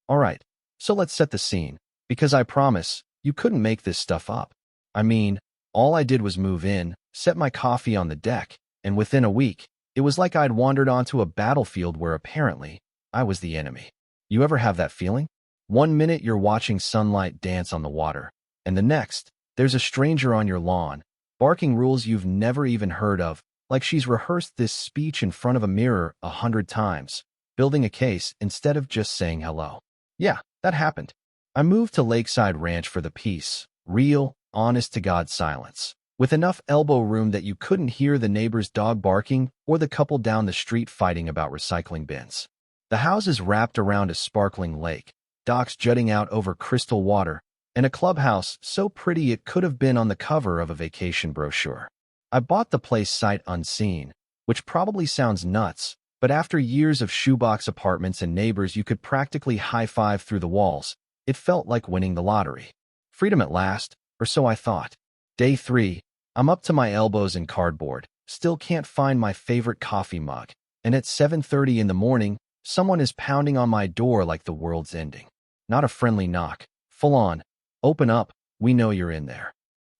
Alright, so let's set the scene, because I promise, you couldn't make this stuff up. I mean, all I did was move in, set my coffee on the deck, and within a week, it was like I'd wandered onto a battlefield where apparently, I was the enemy. You ever have that feeling? One minute you're watching sunlight dance on the water, and the next, there's a stranger on your lawn, barking rules you've never even heard of, like she's rehearsed this speech in front of a mirror 100 times, building a case instead of just saying hello. Yeah, that happened. I moved to Lakeside Ranch for the peace, real, honest-to-God silence, with enough elbow room that you couldn't hear the neighbor's dog barking or the couple down the street fighting about recycling bins. The house is wrapped around a sparkling lake, docks jutting out over crystal water, and a clubhouse so pretty it could have been on the cover of a vacation brochure. I bought the place sight unseen, which probably sounds nuts, but after years of shoebox apartments and neighbors you could practically high-five through the walls, it felt like winning the lottery. Freedom at last, or so I thought. Day 3, I'm up to my elbows in cardboard, still can't find my favorite coffee mug, and at 7:30 in the morning, someone is pounding on my door like the world's ending. Not a friendly knock, full on, open up, we know you're in there.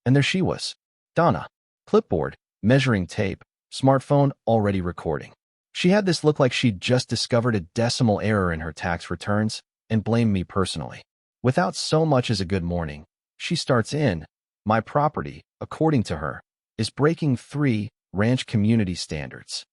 And there she was, Donna. Clipboard, measuring tape, smartphone already recording. She had this look like she'd just discovered a decimal error in her tax returns and blamed me personally. Without so much as a good morning, she starts in, my property, according to her, is breaking 3 ranch community standards.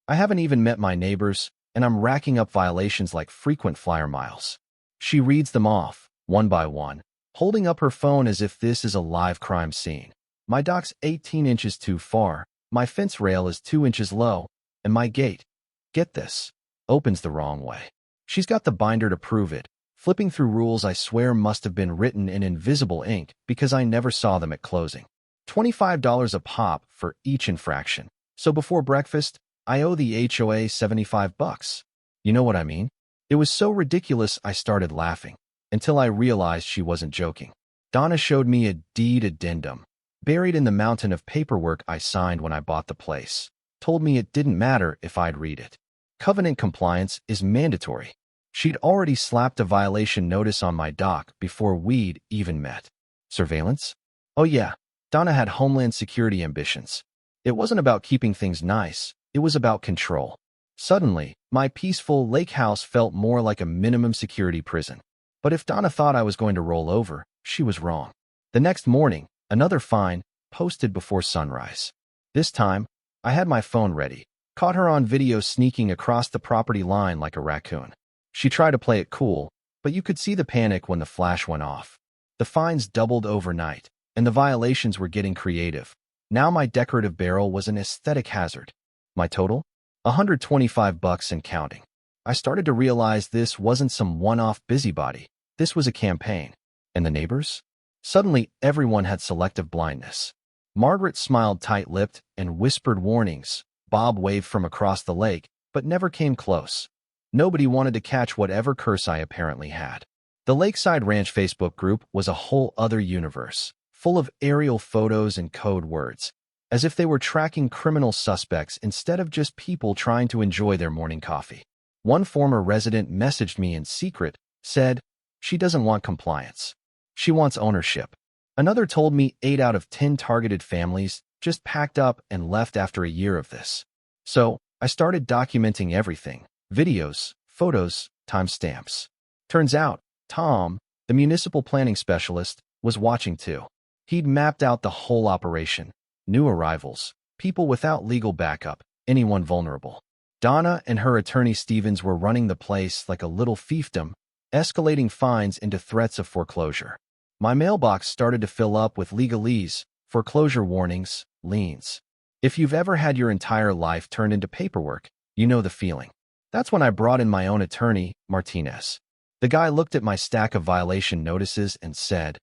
I haven't even met my neighbors, and I'm racking up violations like frequent flyer miles. She reads them off, one by one, holding up her phone as if this is a live crime scene. My dock's 18 inches too far, my fence rail is 2 inches low, and my gate, get this, opens the wrong way. She's got the binder to prove it, flipping through rules I swear must have been written in invisible ink because I never saw them at closing. $25 a pop for each infraction. So before breakfast, I owe the HOA $75. You know what I mean? It was so ridiculous I started laughing, until I realized she wasn't joking. Donna showed me a deed addendum, buried in the mountain of paperwork I signed when I bought the place. Told me it didn't matter if I'd read it. Covenant compliance is mandatory. She'd already slapped a violation notice on my dock before we'd even met. Surveillance? Oh yeah, Donna had Homeland Security ambitions. It wasn't about keeping things nice, it was about control. Suddenly, my peaceful lake house felt more like a minimum security prison. But if Donna thought I was going to roll over, she was wrong. The next morning, another fine, posted before sunrise. This time, I had my phone ready, caught her on video sneaking across the property line like a raccoon. She tried to play it cool, but you could see the panic when the flash went off. The fines doubled overnight, and the violations were getting creative. Now my decorative barrel was an aesthetic hazard. My total? $125 and counting. I started to realize this wasn't some one-off busybody. This was a campaign. And the neighbors? Suddenly, everyone had selective blindness. Margaret smiled tight-lipped and whispered warnings. Bob waved from across the lake, but never came close. Nobody wanted to catch whatever curse I apparently had. The Lakeside Ranch Facebook group was a whole other universe, full of aerial photos and code words, as if they were tracking criminal suspects instead of just people trying to enjoy their morning coffee. One former resident messaged me in secret, said, she doesn't want compliance. She wants ownership. Another told me 8 out of 10 targeted families just packed up and left after a year of this. So, I started documenting everything, videos, photos, timestamps. Turns out, Tom, the municipal planning specialist, was watching too. He'd mapped out the whole operation. New arrivals, people without legal backup, anyone vulnerable. Donna and her attorney Stevens were running the place like a little fiefdom, escalating fines into threats of foreclosure. My mailbox started to fill up with legalese, foreclosure warnings, liens. If you've ever had your entire life turned into paperwork, you know the feeling. That's when I brought in my own attorney, Martinez. The guy looked at my stack of violation notices and said,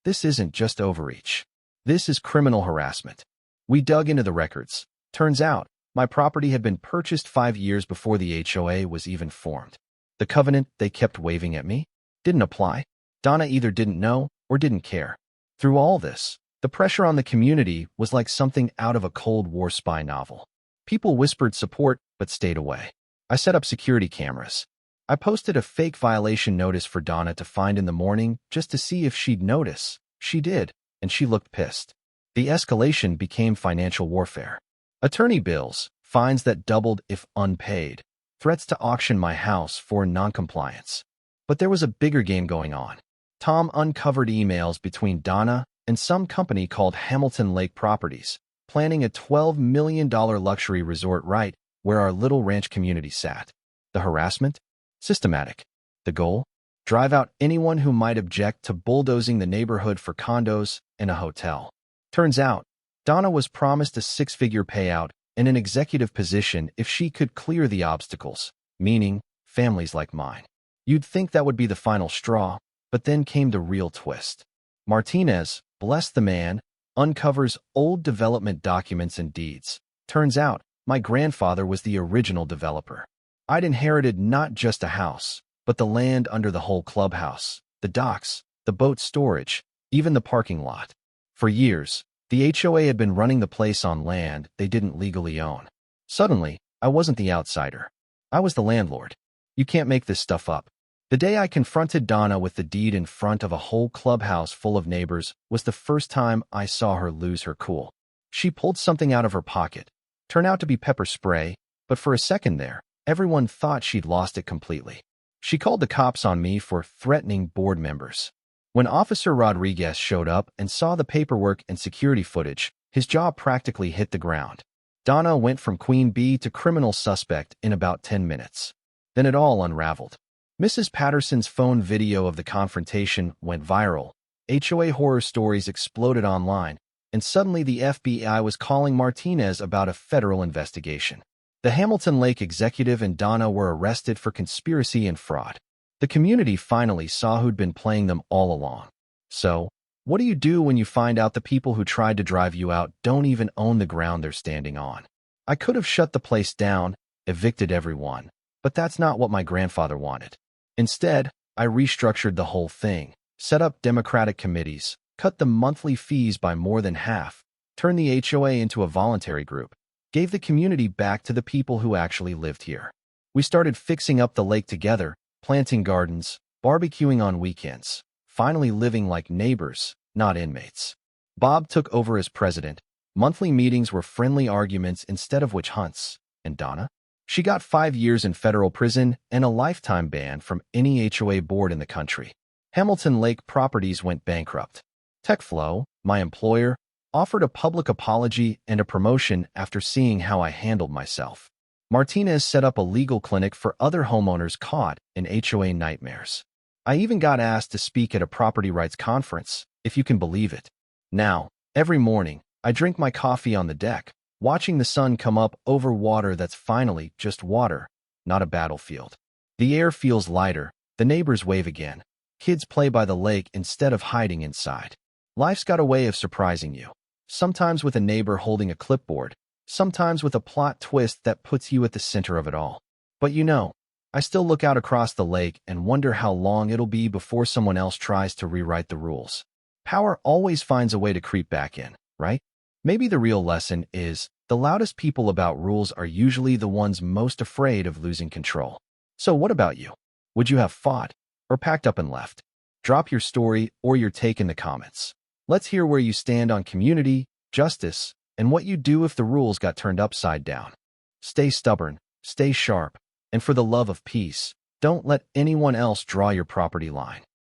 "This isn't just overreach. This is criminal harassment." We dug into the records. Turns out, my property had been purchased 5 years before the HOA was even formed. The covenant they kept waving at me didn't apply. Donna either didn't know or didn't care. Through all this, the pressure on the community was like something out of a Cold War spy novel. People whispered support but stayed away. I set up security cameras. I posted a fake violation notice for Donna to find in the morning just to see if she'd notice. She did, and she looked pissed. The escalation became financial warfare. Attorney bills, fines that doubled if unpaid, threats to auction my house for noncompliance. But there was a bigger game going on. Tom uncovered emails between Donna and some company called Hamilton Lake Properties, planning a $12 million luxury resort right where our little ranch community sat. The harassment? Systematic. The goal? Drive out anyone who might object to bulldozing the neighborhood for condos and a hotel. Turns out, Donna was promised a six-figure payout and an executive position if she could clear the obstacles, meaning families like mine. You'd think that would be the final straw, but then came the real twist. Martinez, bless the man, uncovers old development documents and deeds. Turns out, my grandfather was the original developer. I'd inherited not just a house, but the land under the whole clubhouse, the docks, the boat storage, even the parking lot. For years, the HOA had been running the place on land they didn't legally own. Suddenly, I wasn't the outsider. I was the landlord. You can't make this stuff up. The day I confronted Donna with the deed in front of a whole clubhouse full of neighbors was the first time I saw her lose her cool. She pulled something out of her pocket. Turned out to be pepper spray, but for a second there, everyone thought she'd lost it completely. She called the cops on me for threatening board members. When Officer Rodriguez showed up and saw the paperwork and security footage, his jaw practically hit the ground. Donna went from queen bee to criminal suspect in about 10 minutes. Then it all unraveled. Mrs. Patterson's phone video of the confrontation went viral. HOA horror stories exploded online, and suddenly the FBI was calling Martinez about a federal investigation. The Hamilton Lake executive and Donna were arrested for conspiracy and fraud. The community finally saw who'd been playing them all along. So, what do you do when you find out the people who tried to drive you out don't even own the ground they're standing on? I could have shut the place down, evicted everyone, but that's not what my grandfather wanted. Instead, I restructured the whole thing, set up democratic committees, cut the monthly fees by more than half, turned the HOA into a voluntary group, gave the community back to the people who actually lived here. We started fixing up the lake together, planting gardens, barbecuing on weekends, finally living like neighbors, not inmates. Bob took over as president. Monthly meetings were friendly arguments instead of witch hunts. And Donna? She got 5 years in federal prison and a lifetime ban from any HOA board in the country. Hamilton Lake Properties went bankrupt. TechFlow, my employer, offered a public apology and a promotion after seeing how I handled myself. Martinez set up a legal clinic for other homeowners caught in HOA nightmares. I even got asked to speak at a property rights conference, if you can believe it. Now, every morning, I drink my coffee on the deck, watching the sun come up over water that's finally just water, not a battlefield. The air feels lighter, the neighbors wave again. Kids play by the lake instead of hiding inside. Life's got a way of surprising you. Sometimes with a neighbor holding a clipboard, sometimes with a plot twist that puts you at the center of it all. But you know, I still look out across the lake and wonder how long it'll be before someone else tries to rewrite the rules. Power always finds a way to creep back in, right? Maybe the real lesson is, the loudest people about rules are usually the ones most afraid of losing control. So what about you? Would you have fought, or packed up and left? Drop your story or your take in the comments. Let's hear where you stand on community, justice, and what you'd do if the rules got turned upside down. Stay stubborn, stay sharp, and for the love of peace, don't let anyone else draw your property line.